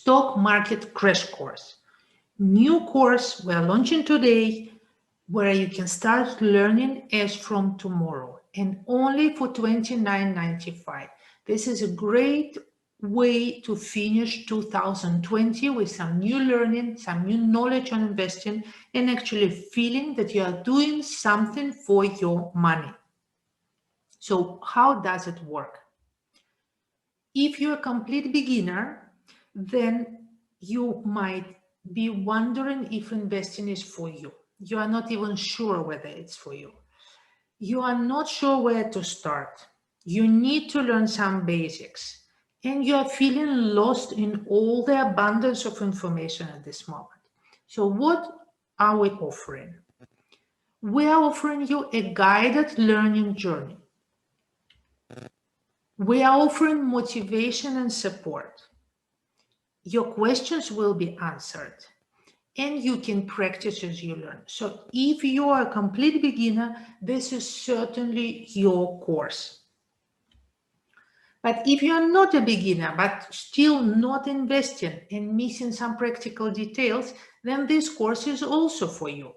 Stock Market Crash Course. New course we're launching today where you can start learning as from tomorrow and only for $29.95. This is a great way to finish 2020 with some new learning, some new knowledge on investing, and actually feeling that you are doing something for your money. So how does it work? If you're a complete beginner, then you might be wondering if investing is for you. You are not even sure whether it's for you. You are not sure where to start. You need to learn some basics. And you are feeling lost in all the abundance of information at this moment. So what are we offering? We are offering you a guided learning journey. We are offering motivation and support. Your questions will be answered and you can practice as you learn. So if you are a complete beginner, this is certainly your course. But if you are not a beginner, but still not investing and missing some practical details, then this course is also for you.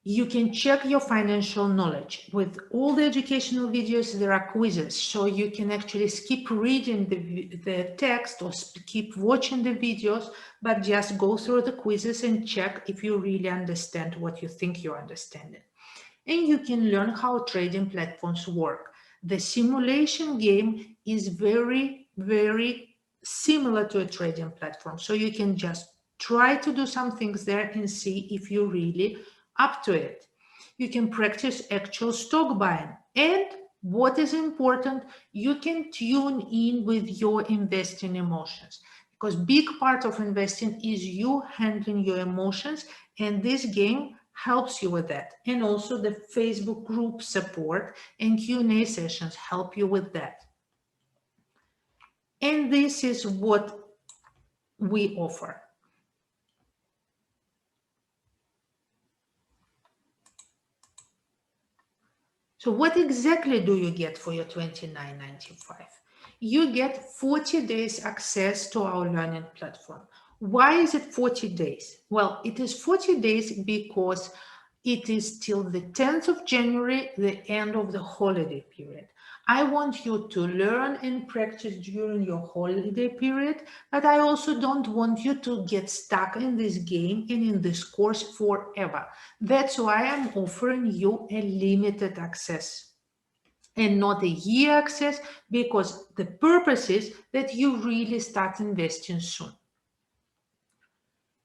You can check your financial knowledge. With all the educational videos, there are quizzes, so you can actually skip reading the text or keep watching the videos, but just go through the quizzes and check if you really understand what you think you're understanding. And you can learn how trading platforms work. The simulation game is very, very similar to a trading platform, so you can just try to do some things there and see if you really up to it. You can practice actual stock buying, and what is important, you can tune in with your investing emotions, because big part of investing is you handling your emotions, and this game helps you with that. And also the Facebook group support and Q&A sessions help you with that. And this is what we offer. So what exactly do you get for your $29.95? You get 40 days access to our learning platform. Why is it 40 days? Well, it is 40 days because it is till the 10th of January, the end of the holiday period. I want you to learn and practice during your holiday period, but I also don't want you to get stuck in this game and in this course forever. That's why I'm offering you a limited access and not a year access, because the purpose is that you really start investing soon.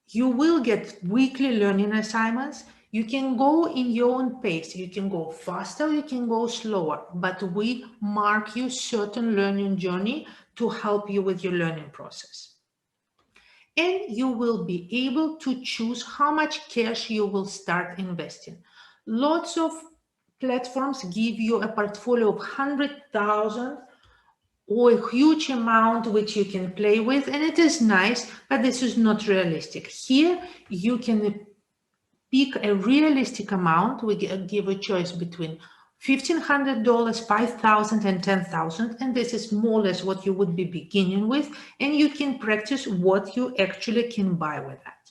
You will get weekly learning assignments. You can go in your own pace. You can go faster, you can go slower, but we mark you certain learning journey to help you with your learning process. And you will be able to choose how much cash you will start investing. Lots of platforms give you a portfolio of 100,000 or a huge amount which you can play with, and it is nice, but this is not realistic. Here you can pick a realistic amount. We give a choice between $1,500, $5,000 and $10,000, and this is more or less what you would be beginning with, and you can practice what you actually can buy with that.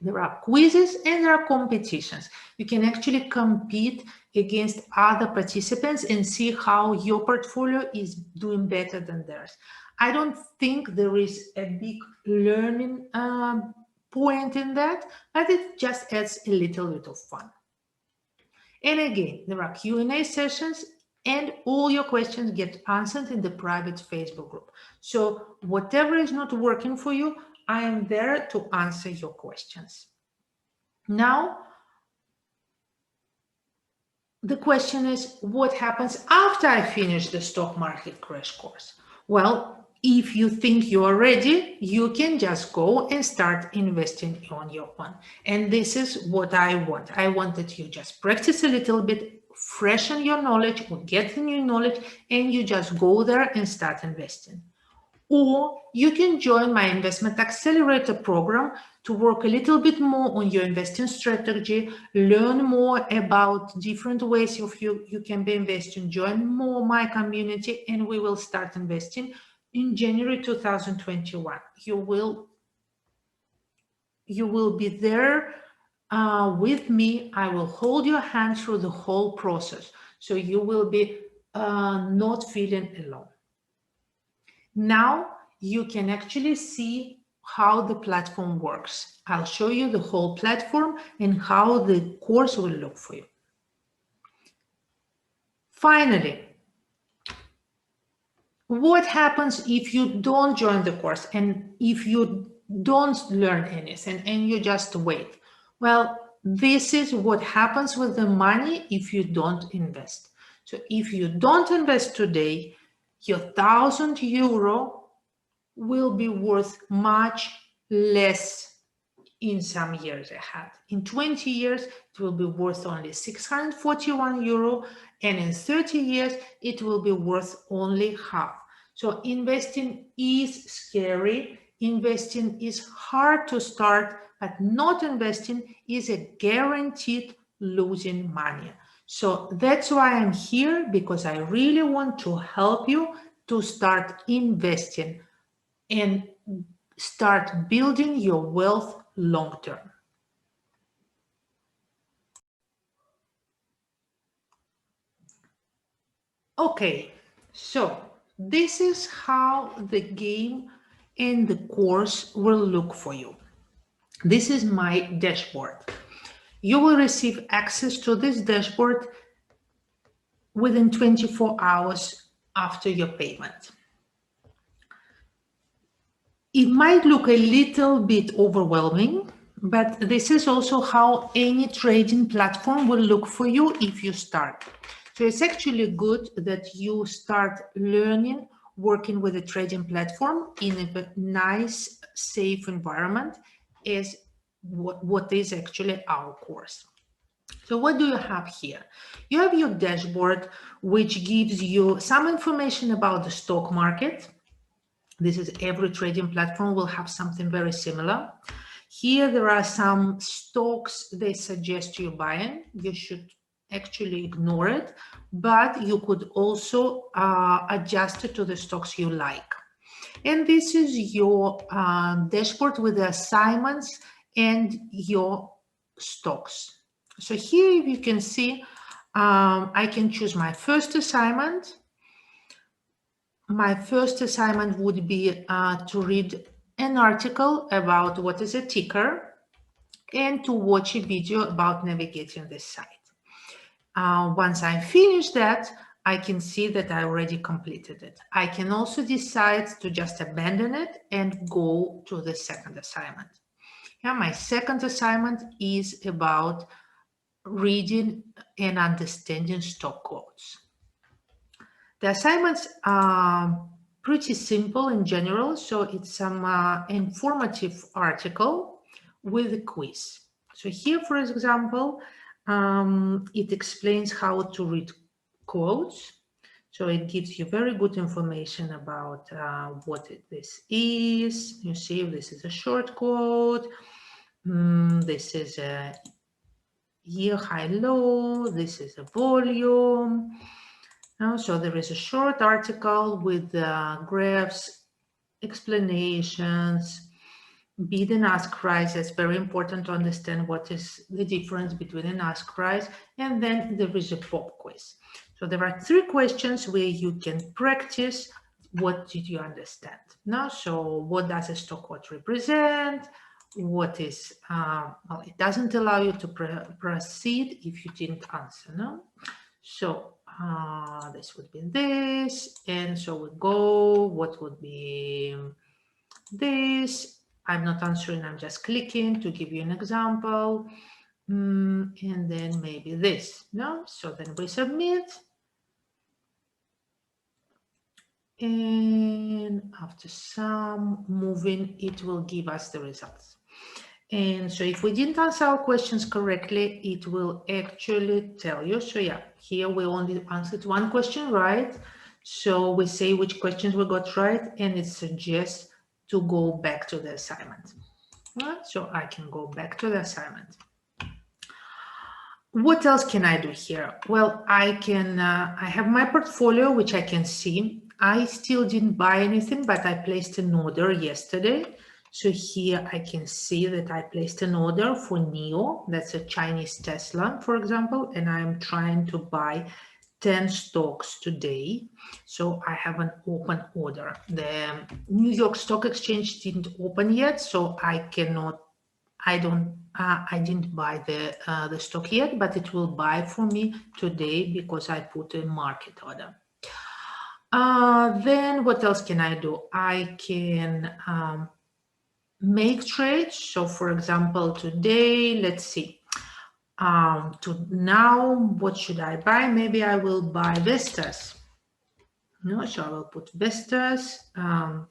There are quizzes and there are competitions. You can actually compete against other participants and see how your portfolio is doing better than theirs. I don't think there is a big learning point in that, but it just adds a little bit of fun. And again, there are Q&A sessions and all your questions get answered in the private Facebook group. So whatever is not working for you, I am there to answer your questions. Now, the question is, what happens after I finish the stock market crash course? Well, if you think you are ready, you can just go and start investing on your own. And this is what I want. I want that you just practice a little bit, freshen your knowledge or get the new knowledge, and you just go there and start investing. Or you can join my Investment Accelerator program to work a little bit more on your investing strategy, learn more about different ways of you can be investing, join more my community, and we will start investing in January 2021. You will be there with me. I will hold your hand through the whole process. So you will be not feeling alone. Now you can actually see how the platform works. I'll show you the whole platform and how the course will look for you. Finally, what happens if you don't join the course and if you don't learn anything and you just wait? Well, this is what happens with the money if you don't invest. So if you don't invest today, your €1,000 will be worth much less in some years ahead. In 20 years, it will be worth only €641, and in 30 years, it will be worth only half. So investing is scary. Investing is hard to start, but not investing is a guaranteed losing money. So that's why I'm here, because I really want to help you to start investing and start building your wealth long term. Okay, so this is how the game and the course will look for you. This is my dashboard. You will receive access to this dashboard within 24 hours after your payment. It might look a little bit overwhelming, but this is also how any trading platform will look for you if you start. So it's actually good that you start learning, working with a trading platform in a nice, safe environment as what is actually our course. So what do you have here? You have your dashboard, which gives you some information about the stock market. This is every trading platform will have something very similar. Here there are some stocks they suggest you buying. You should actually ignore it, but you could also adjust it to the stocks you like. And this is your dashboard with the assignments and your stocks. So here you can see I can choose my first assignment. My first assignment would be to read an article about what is a ticker and to watch a video about navigating this site. Once I finish that, I can see that I already completed it. I can also decide to just abandon it and go to the second assignment. Yeah, my second assignment is about reading and understanding stock quotes. The assignments are pretty simple in general, so it's some informative article with a quiz. So here, for example, it explains how to read quotes. So it gives you very good information about what this is. You see, this is a short quote. This is a year high low. This is a volume. So there is a short article with graphs, explanations, bid and ask price. It's very important to understand what is the difference between an ask price. And then there is a pop quiz. So there are 3 questions where you can practice what did you understand. Now, so what does a stock quote represent? What is, well, it doesn't allow you to proceed if you didn't answer, no? So this would be this, and so we go, what would be this? I'm not answering, I'm just clicking to give you an example, and then maybe this, no? So then we submit, and after some moving, it will give us the results. And so if we didn't answer our questions correctly, it will actually tell you. So yeah, here we only answered 1 question right. So we say which questions we got right, and it suggests to go back to the assignment. Right? So I can go back to the assignment. What else can I do here? Well, I have my portfolio, which I can see. I still didn't buy anything, but I placed an order yesterday. So here I can see that I placed an order for NIO, that's a Chinese Tesla, for example, and I'm trying to buy 10 stocks today. So I have an open order. The New York Stock Exchange didn't open yet, so I didn't buy the stock yet, but it will buy for me today because I put a market order. Then what else can I do? I can make trades. So for example, today, let's see, now what should I buy? Maybe I will buy Vestas. No, so I will put Vestas. So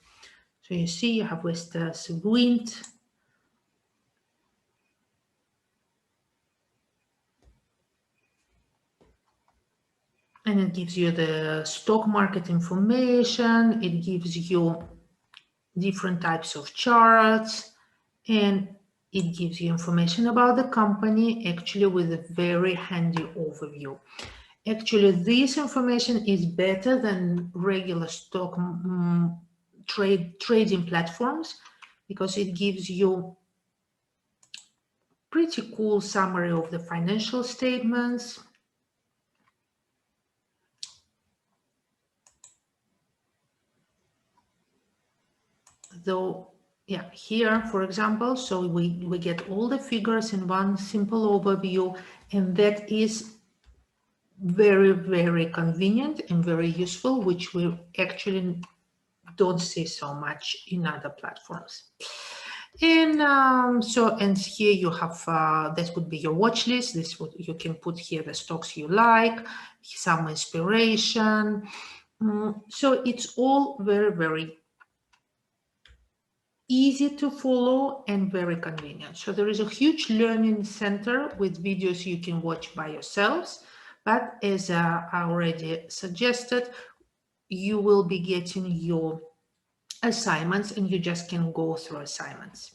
you see you have Vestas Wind. And it gives you the stock market information. It gives you different types of charts, and it gives you information about the company, actually with a very handy overview. Actually, this information is better than regular stock trading platforms because it gives you pretty cool summary of the financial statements. Though, yeah, here, for example, so we get all the figures in one simple overview, and that is very, very convenient and very useful, which we actually don't see so much in other platforms. And and here you have that would be your watch list. This would, you can put here the stocks you like, some inspiration. So it's all very, very easy to follow and very convenient. So there is a huge learning center with videos you can watch by yourselves. But as I already suggested, you will be getting your assignments and you just can go through assignments.